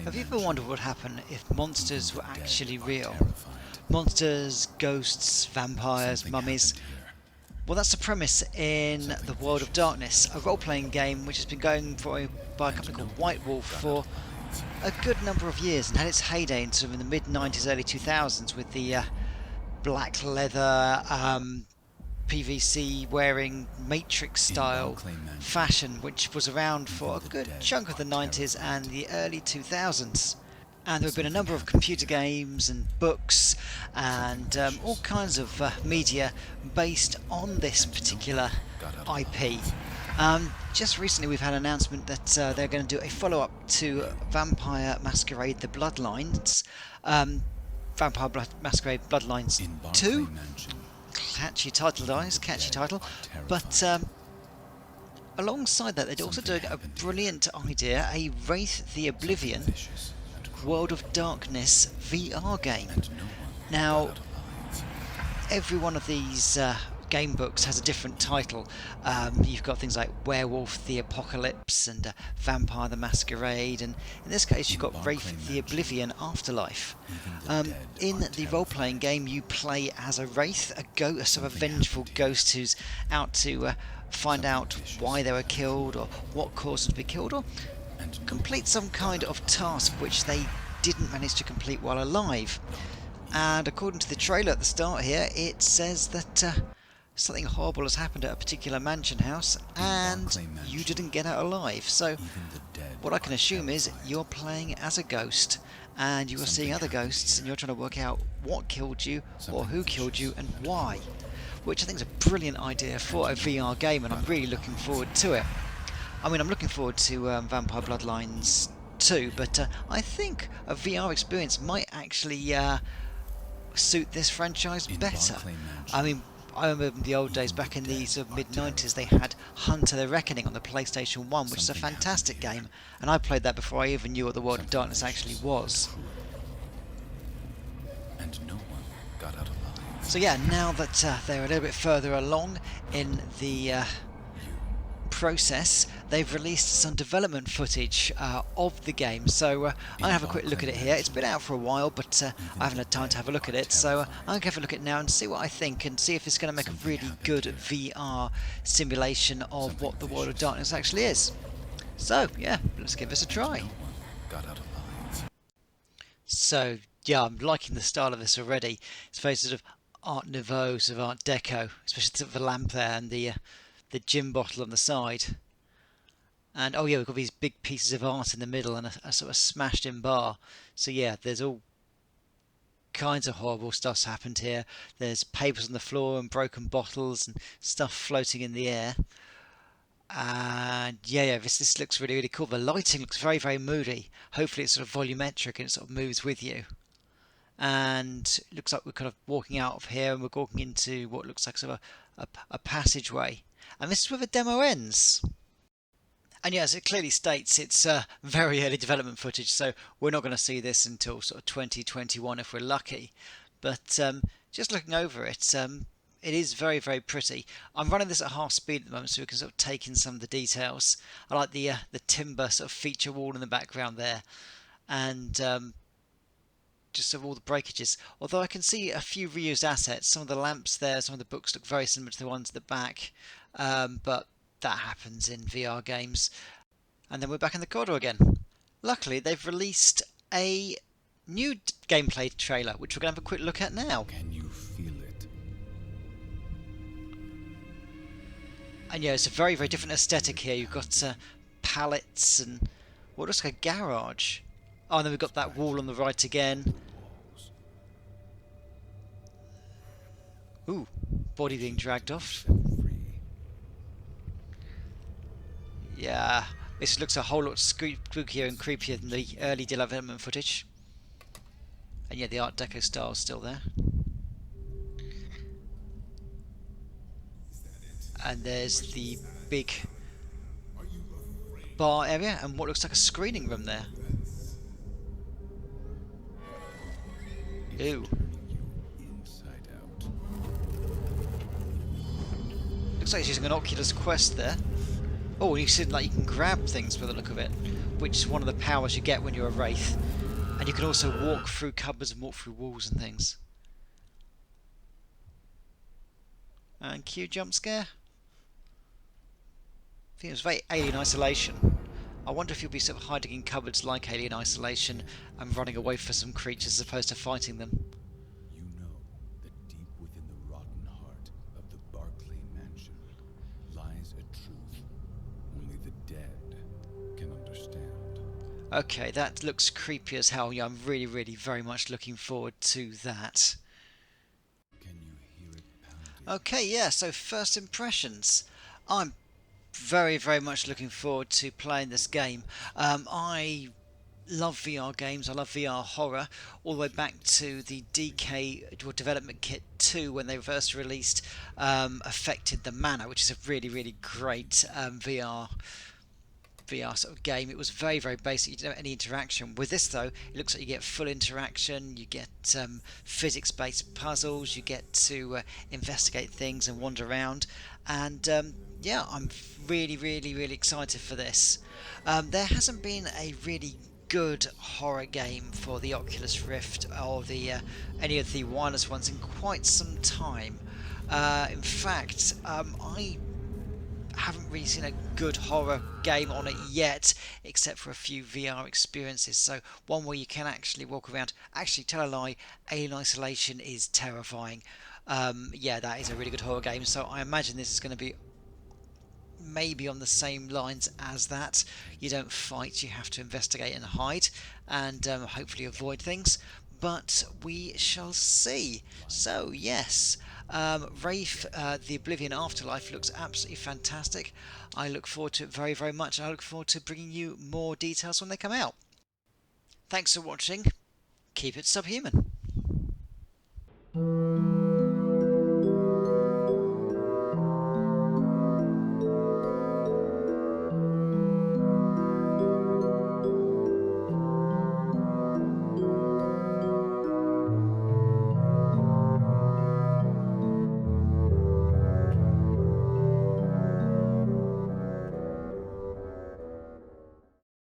Have you ever wondered what would happen if monsters were actually real? Monsters, ghosts, vampires, mummies. Well, that's the premise in The World of Darkness, a role-playing game which has been going by a company called White Wolf for a good number of years and had its heyday in sort of in the mid-90s, early 2000s with the black leather, PVC wearing Matrix style fashion, which was around for a good chunk of the 90s and the early 2000s. And there have been a number of computer games and books and all kinds of media based on this particular IP. Just recently we've had an announcement that they're going to do a follow-up to Vampire Masquerade The Bloodlines. Vampire Masquerade Bloodlines 2. Catchy title, guys, catchy title. But alongside that, they're also doing a brilliant idea, a Wraith The Oblivion World of Darkness VR game. Now, every one of these game books has a different title. You've got things like Werewolf the Apocalypse and Vampire the Masquerade, and in this case you've got Wraith the Oblivion Afterlife. In the role-playing game you play as a wraith, a sort of vengeful ghost who's out to find out why they were killed or what caused them to be killed, or complete some kind of task which they didn't manage to complete while alive. And according to the trailer at the start here, it says that something horrible has happened at a particular mansion house and you didn't get out alive. So what I can assume is you're playing as a ghost and you are seeing other ghosts and you're trying to work out what killed you or who killed you and why, which I think is a brilliant idea for a VR game, and I'm really looking forward to it. I mean, I'm looking forward to Vampire Bloodlines 2, but I think a VR experience might actually suit this franchise better. I mean, I remember in the old days, back in the sort of mid-90s, they had Hunter the Reckoning on the PlayStation 1, which is a fantastic game, and I played that before I even knew what the World of Darkness actually was. And no one got out alive. So yeah, now that they're a little bit further along in the process, they've released some development footage of the game, so I'm going to have a quick look at it here. It's been out for a while, but I haven't had time to have a look at it, so I'm going to have a look at it now and see what I think, and see if it's going to make a really good VR simulation of what the World of Darkness actually is. So yeah, let's give this a try. So yeah, I'm liking the style of this already. It's very sort of Art Nouveau, sort of Art Deco, especially the lamp there and the gin bottle on the side. And oh yeah, we've got these big pieces of art in the middle and a sort of smashed in bar. So yeah, there's all kinds of horrible stuff's happened here. There's papers on the floor and broken bottles and stuff floating in the air. And yeah, this looks really, really cool. The lighting looks very, very moody. Hopefully it's sort of volumetric and it sort of moves with you. And it looks like we're kind of walking out of here and we're walking into what looks like sort of a passageway. And this is where the demo ends. And yeah, as it clearly states, it's very early development footage, so we're not going to see this until sort of 2021 if we're lucky. But just looking over it, it is very, very pretty. I'm running this at half speed at the moment so we can sort of take in some of the details. I like the timber sort of feature wall in the background there, and just sort of all the breakages. Although I can see a few reused assets. Some of the lamps there, some of the books look very similar to the ones at the back, but that happens in VR games. And then we're back in the corridor again. Luckily, they've released a new gameplay trailer, which we're going to have a quick look at now. Can you feel it? And yeah, it's a very, very different aesthetic here. You've got pallets and what looks like a garage. Oh, and then we've got that wall on the right again. Ooh, body being dragged off. Yeah, this looks a whole lot spookier and creepier than the early development footage. And yeah, the Art Deco style is still there. And there's the big bar area and what looks like a screening room there. Ew. Looks like he's using an Oculus Quest there. Oh, you said like you can grab things by the look of it, which is one of the powers you get when you're a wraith. And you can also walk through cupboards and walk through walls and things. And cue jump scare. I think it was very Alien Isolation. I wonder if you'll be sort of hiding in cupboards like Alien Isolation and running away from some creatures as opposed to fighting them. You know that deep within the rotten heart of the Barclay Mansion lies a truth only the dead can understand. Okay, that looks creepy as hell. Yeah, I'm really, really very much looking forward to that. Can you hear it pounding? Okay, yeah, so first impressions. I'm very, very much looking forward to playing this game. I love VR games. I love VR horror, all the way back to the DK Development Kit 2 when they first released Affected the Manor, which is a really, really great VR sort of game. It was very, very basic. You didn't have any interaction. With this, though, it looks like you get full interaction. You get physics-based puzzles. You get to investigate things and wander around. And yeah, I'm really, really, really excited for this. There hasn't been a really good horror game for the Oculus Rift or the any of the wireless ones in quite some time. In fact, I haven't really seen a good horror game on it yet, except for a few VR experiences. So one where you can actually walk around. Actually, tell a lie, Alien Isolation is terrifying. Yeah, that is a really good horror game. So I imagine this is going to be maybe on the same lines as that. You don't fight, you have to investigate and hide, and hopefully avoid things. But we shall see. So yes, Wraith, The Oblivion Afterlife looks absolutely fantastic. I look forward to it very, very much. I look forward to bringing you more details when they come out. Thanks for watching. Keep it subhuman.